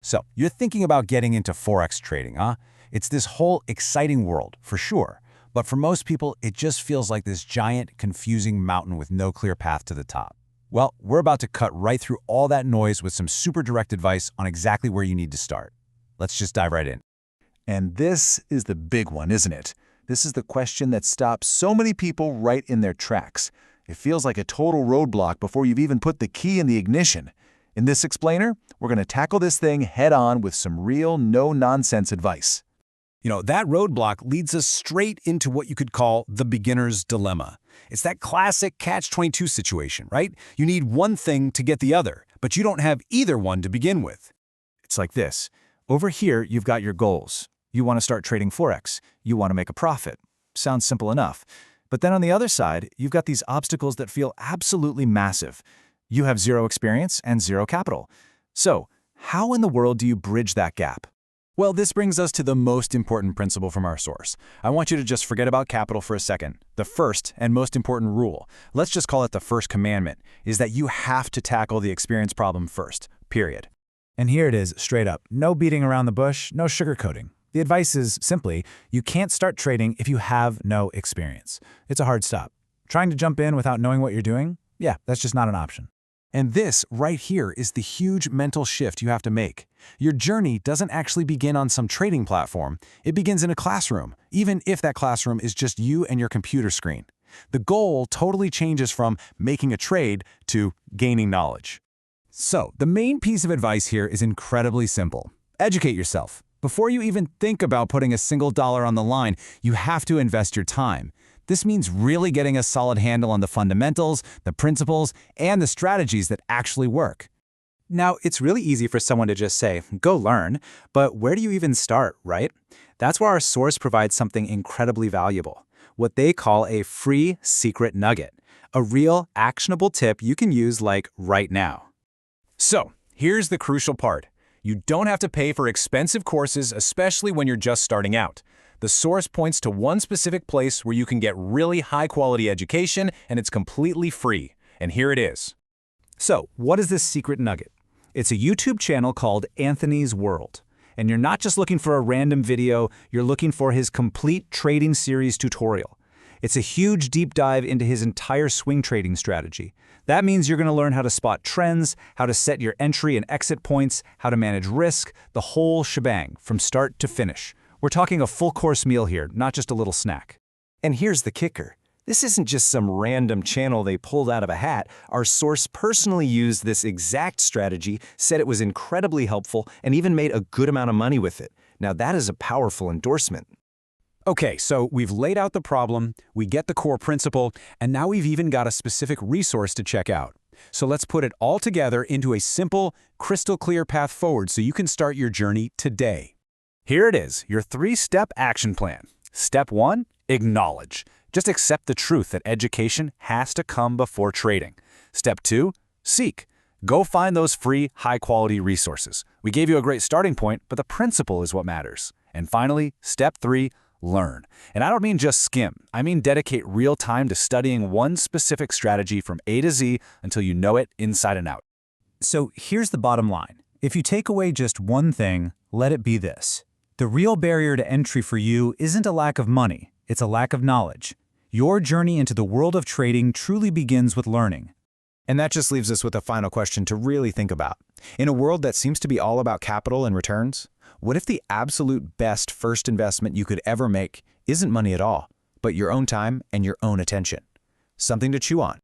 So, you're thinking about getting into Forex trading, huh? It's this whole exciting world, for sure. But for most people, it just feels like this giant, confusing mountain with no clear path to the top. Well, we're about to cut right through all that noise with some super direct advice on exactly where you need to start. Let's just dive right in. And this is the big one, isn't it? This is the question that stops so many people right in their tracks. It feels like a total roadblock before you've even put the key in the ignition. In this explainer, we're going to tackle this thing head-on with some real no-nonsense advice. That roadblock leads us straight into what you could call the beginner's dilemma. It's that classic catch-22 situation, right? You need one thing to get the other, but you don't have either one to begin with. It's like this. Over here, you've got your goals. You want to start trading Forex. You want to make a profit. Sounds simple enough. But then on the other side, you've got these obstacles that feel absolutely massive. You have zero experience and zero capital. So, how in the world do you bridge that gap? Well, this brings us to the most important principle from our source. I want you to just forget about capital for a second. The first and most important rule, let's just call it the first commandment, is that you have to tackle the experience problem first, period. And here it is, straight up. No beating around the bush, no sugarcoating. The advice is simply, you can't start trading if you have no experience. It's a hard stop. Trying to jump in without knowing what you're doing? Yeah, that's just not an option. And this, right here, is the huge mental shift you have to make. Your journey doesn't actually begin on some trading platform. It begins in a classroom, even if that classroom is just you and your computer screen. The goal totally changes from making a trade to gaining knowledge. So, the main piece of advice here is incredibly simple. Educate yourself. Before you even think about putting a single dollar on the line, you have to invest your time. This means really getting a solid handle on the fundamentals, the principles, and the strategies that actually work. Now, it's really easy for someone to just say, go learn, but where do you even start, right? That's where our source provides something incredibly valuable, what they call a free secret nugget, a real actionable tip you can use like right now. So, here's the crucial part. You don't have to pay for expensive courses, especially when you're just starting out. The source points to one specific place where you can get really high-quality education, and it's completely free. And here it is. So, what is this secret nugget? It's a YouTube channel called Anthony's World. And you're not just looking for a random video, you're looking for his complete trading series tutorial. It's a huge deep dive into his entire swing trading strategy. That means you're going to learn how to spot trends, how to set your entry and exit points, how to manage risk, the whole shebang, from start to finish. We're talking a full-course meal here, not just a little snack. And here's the kicker. This isn't just some random channel they pulled out of a hat. Our source personally used this exact strategy, said it was incredibly helpful, and even made a good amount of money with it. Now that is a powerful endorsement. Okay, so we've laid out the problem, we get the core principle, and now we've even got a specific resource to check out. So let's put it all together into a simple, crystal clear path forward so you can start your journey today. Here it is, your 3-step action plan. Step 1, acknowledge. Just accept the truth that education has to come before trading. Step 2, seek. Go find those free, high-quality resources. We gave you a great starting point, but the principle is what matters. And finally, step 3, learn. And I don't mean just skim. I mean dedicate real time to studying one specific strategy from A to Z until you know it inside and out. So here's the bottom line. If you take away just one thing, let it be this. The real barrier to entry for you isn't a lack of money, it's a lack of knowledge. Your journey into the world of trading truly begins with learning. And that just leaves us with a final question to really think about. In a world that seems to be all about capital and returns, what if the absolute best first investment you could ever make isn't money at all, but your own time and your own attention? Something to chew on.